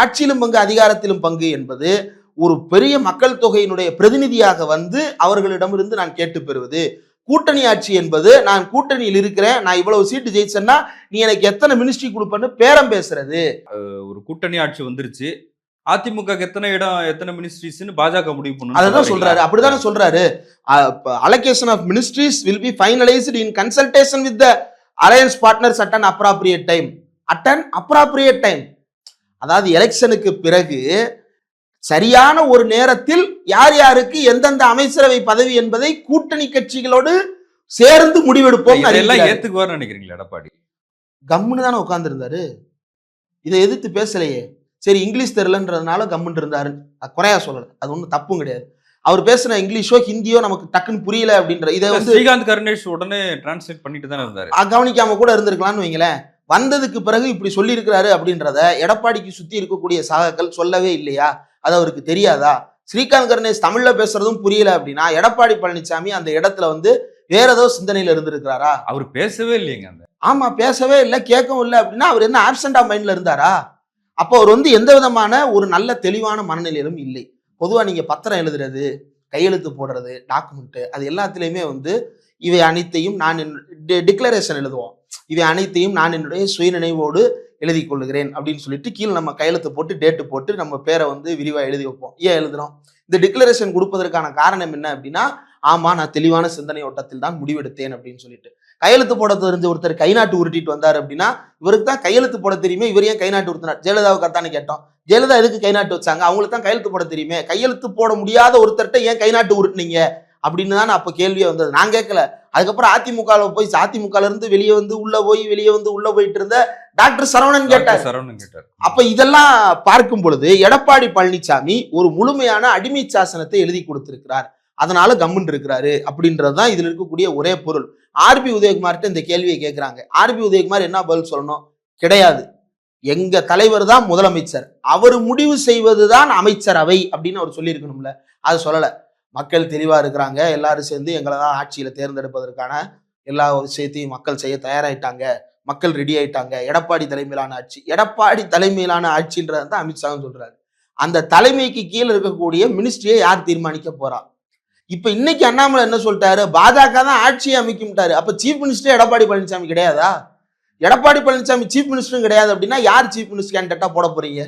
ஆட்சியிலும் பங்கு அதிகாரத்திலும் பங்கு என்பது ஒரு பெரிய மக்கள் தொகையினுடைய பிரதிநிதியாக வந்து அவர்களிடமிருந்து நான் கேட்டு பெறுவது. கூட்டணி ஆட்சி என்பது நான் கூட்டணியில் இருக்கிறேன், நான் இவ்வளவு சீட்டு ஜெயிச்சேன்னா நீ எனக்கு எத்தனை மினிஸ்ட்ரி கொடுப்பன்னு பேரம் பேசுறது. ஒரு கூட்டணி ஆட்சி வந்துருச்சு, அதிமுக எத்தனை இடம் எத்தனை மினிஸ்ட்ரிஸ்னு பாஜக முடிவு பண்ணணும் அதான் சொல்றாரு. அப்படிதானே சொல்றாரு. Allocation of ministries will be finalised in consultation with the alliance partners at an appropriate time. At an appropriate time. அதாவது எலெக்ஷனுக்கு பிறகு சரியான ஒரு நேரத்தில் யார் யாருக்கு எந்தெந்த அமைச்சரவை பதவி என்பதை கூட்டணி கட்சிகளோடு சேர்ந்து முடிவெடுப்போம். ஏத்துக்குவார் நினைக்கிறீங்களா எடப்பாடி? கம்முன்னு தானே உட்கார்ந்து இருந்தாரு, இதை எதிர்த்து பேசலையே. சரி இங்கிலீஷ் தெரியலன்றதுனால கம்முன்னு இருந்தாரு, குறையா சொல்லல, அது ஒன்றும் தப்பும் கிடையாது. அவர் பேசுன இங்கிலீஷோ ஹிந்தியோ நமக்கு டக்குன்னு புரியல அப்படின்ற இதை வந்து ஸ்ரீகாந்த் கருணேஷ் உடனே டிரான்ஸ்லேட் பண்ணிட்டு தானே இருந்தாரு. கவனிக்காம கூட இருந்திருக்கலாம்னு வைங்களேன். வந்ததுக்கு பிறகு இப்படி சொல்லி இருக்கிறாரு அப்படின்றத எடப்பாடிக்கு சுத்தி இருக்கக்கூடிய சகாக்கள் சொல்லவே இல்லையா? அது அவருக்கு தெரியாதா? ஸ்ரீகாந்த் கருணேஷ் தமிழ்ல பேசுறதும் புரியல அப்படின்னா எடப்பாடி பழனிசாமி அந்த இடத்துல வந்து வேற ஏதோ சிந்தனையில இருந்திருக்கிறாரா? அவர் பேசவே இல்லைங்க. ஆமா, பேசவே இல்லை, கேட்கவும் இல்லை அப்படின்னா அவர் என்ன ஆப்சென்ட் ஆஃப் மைண்ட்ல இருந்தாரா? அப்போ அவர் வந்து எந்த விதமான ஒரு நல்ல தெளிவான மனநிலையிலும் இல்லை. பொதுவாக நீங்கள் பத்திரம் எழுதுறது, கையெழுத்து போடுறது, டாக்குமெண்ட், அது எல்லாத்துலேயுமே வந்து இவை அனைத்தையும் நான் டிக்ளரேஷன் எழுதுவோம், இவை அனைத்தையும் நான் என்னுடைய சுயநினைவோடு எழுதி கொள்ளுகிறேன் அப்படின்னு சொல்லிட்டு கீழே நம்ம கையெழுத்து போட்டு டேட்டு போட்டு நம்ம பேரை வந்து விரிவாக எழுதி வைப்போம். ஏன் எழுதுறோம்? இந்த டிக்ளரேஷன் கொடுப்பதற்கான காரணம் என்ன அப்படின்னா, ஆமா நான் தெளிவான சிந்தனை ஓட்டத்தில் தான் முடிவெடுத்தேன் அப்படின்னு சொல்லிட்டு. கையெழுத்து போட தெரிஞ்ச ஒருத்தர் கை நாட்டு உருட்டிட்டு வந்தார் அப்படின்னா இவருக்கு தான் கையெழுத்து போட தெரியுமே, இவர் ஏன் கை நாட்டு உறுத்தினார்? ஜெயலலிதாவுக்கு தானே கேட்டோம். ஜெயலலிதா எதுக்கு கை நாட்டு வச்சாங்க? அவங்களுக்கு தான் கையெழுத்து போட தெரியுமே, கையெழுத்து போட முடியாத ஒருத்தர்கிட்ட ஏன் கை நாட்டு உருட்டுனீங்க அப்படின்னு தான் அப்போ கேள்வியே வந்தது. நான் கேட்கல. அதுக்கப்புறம் அதிமுகவில் போய் அதிமுகல இருந்து வெளியே வந்து உள்ள போய் வெளியே வந்து உள்ள போயிட்டு இருந்த டாக்டர் சரவணன் கேட்டார். அப்ப இதெல்லாம் பார்க்கும் பொழுது எடப்பாடி பழனிசாமி ஒரு முழுமையான அடிமை சாசனத்தை எழுதி கொடுத்திருக்கிறார், அதனால கம்முன் இருக்கிறாரு அப்படின்றதுதான் இதுல இருக்கக்கூடிய ஒரே பொருள். ஆர்பி உதயகுமார்கிட்ட இந்த கேள்வியை கேட்கிறாங்க. ஆர்பி உதயகுமார் என்ன பதில் சொல்லணும்? கிடையாது, எங்க தலைவர் தான் முதலமைச்சர், அவர் முடிவு செய்வதுதான் அமைச்சரவை அப்படின்னு அவர் சொல்லியிருக்கணும்ல. அது சொல்லல. மக்கள் தெளிவா இருக்கிறாங்க, எல்லாரும் சேர்ந்து எங்களை தான் ஆட்சியில தேர்ந்தெடுப்பதற்கான எல்லா விஷயத்தையும் மக்கள் செய்ய தயாராயிட்டாங்க, மக்கள் ரெடி ஆயிட்டாங்க, எடப்பாடி தலைமையிலான ஆட்சி. எடப்பாடி தலைமையிலான ஆட்சின்றது தான் அமித்ஷாவும் சொல்றாரு. அந்த தலைமைக்கு கீழே இருக்கக்கூடிய மினிஸ்ட்ரியை யார் தீர்மானிக்க போறா? இப்ப இன்னைக்கு அண்ணாமலை என்ன சொல்லிட்டாரு? பாஜக தான் ஆட்சியை அமைக்கும்ட்டாரு. அப்ப சீஃப் மினிஸ்டர் எடப்பாடி பழனிசாமி கிடையாதா? எடப்பாடி பழனிசாமி சீஃப் மினிஸ்டரும் கிடையாது அப்படின்னா யார் சீஃப் மினிஸ்டர் கேண்டிடேட்டா போட போறீங்க?